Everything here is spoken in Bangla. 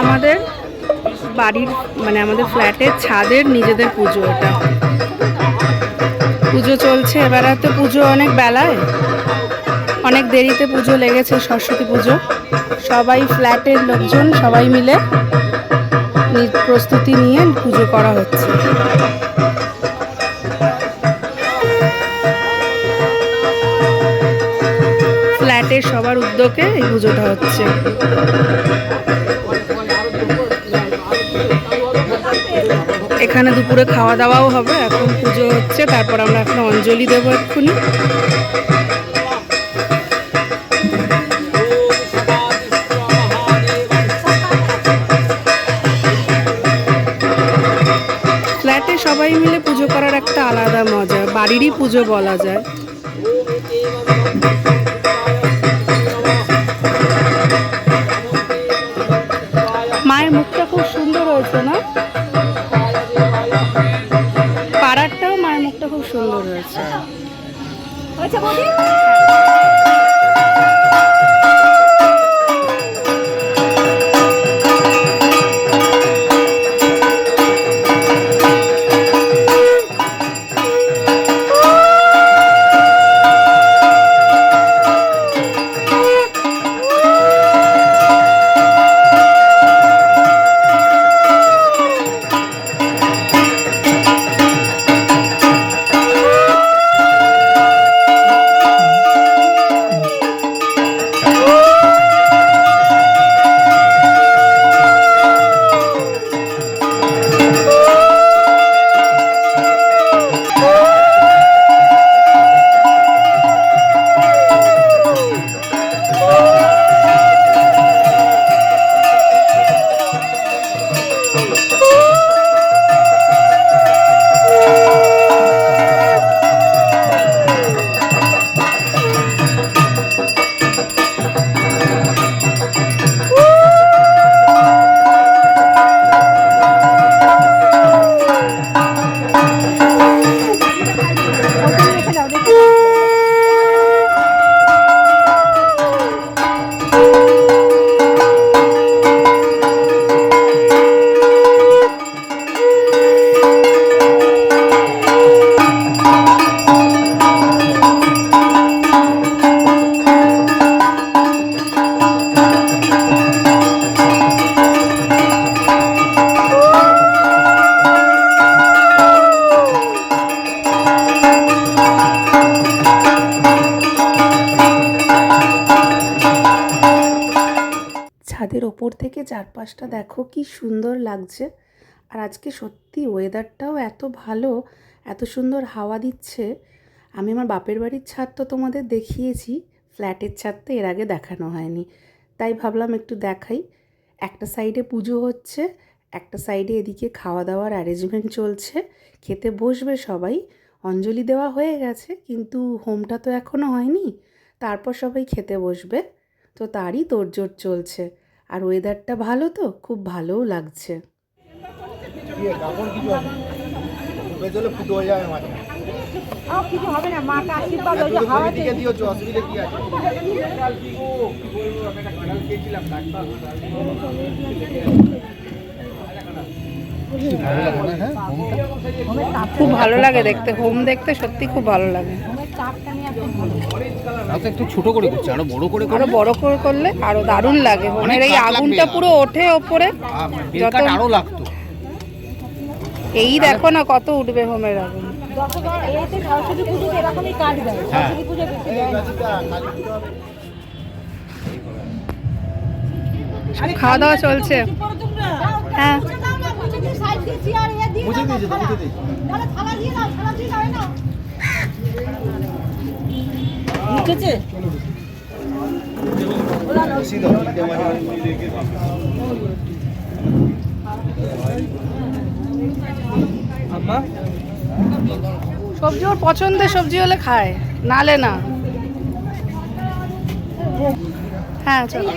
আমাদের বাড়ির মানে আমাদের ফ্ল্যাটের ছাদের নিজেদের পুজো। এটা পুজো চলছে, এবার তো পুজো অনেক বেলায়, অনেক দেরিতে পুজো লেগেছে, সরস্বতী পুজো। সবাই ফ্ল্যাটের লোকজন সবাই মিলে প্রস্তুতি নিয়ে পুজো করা হচ্ছে। ফ্ল্যাটের সবার উদ্যোগে এই পুজোটা হচ্ছে। এখানে দুপুরে খাওয়া দাওয়াও হবে, এখন পুজো হচ্ছে, তারপর আমরা এখন অঞ্জলি দেবো এক্ষুনি। ফ্ল্যাটে সবাই মিলে পুজো করার একটা আলাদা মজা, বাড়িরই পুজো বলা যায়। মায়ের মুখটা খুব সুন্দর হয়েছে না? পাড়ারটাও মায়ের মুখটা খুব সুন্দর হয়েছে। ছাদের ওপর থেকে চারপাশটা দেখো কি সুন্দর লাগছে। আর আজকে সত্যি ওয়েদারটাও এত ভালো, এত সুন্দর হাওয়া দিচ্ছে। আমি আমার বাপের বাড়ির ছাদ তো তোমাদের দেখিয়েছি, ফ্ল্যাটের ছাদ তো এর আগে দেখানো হয়নি, তাই ভাবলাম একটু দেখাই। একটা সাইডে পুজো হচ্ছে, একটা সাইডে এদিকে খাওয়া দাওয়ার অ্যারেঞ্জমেন্ট চলছে, খেতে বসবে সবাই। অঞ্জলি দেওয়া হয়ে গেছে, কিন্তু হোমটা তো এখনও হয়নি, তারপর সবাই খেতে বসবে, তো তারই তোড়জোড় চলছে। আর ওয়েদারটা ভালো, তো খুব ভালোও লাগছে। খুব ভালো লাগে দেখতে, হোম দেখতে সত্যি খুব ভালো লাগে। একটু ছোট করে করছে, আরো বড় করে করলে আরো দারুণ লাগে। হোমের এই আগুনটা পুরো ওঠে ওপরে, যত আরো লাগতো। এই দেখো না কত উঠবে হোমের আগুন। খাওয়া দাওয়া চলছে। হ্যাঁ, সবজি ওর পছন্দের সবজি হলে খায়, নালে না। হ্যাঁ চলো।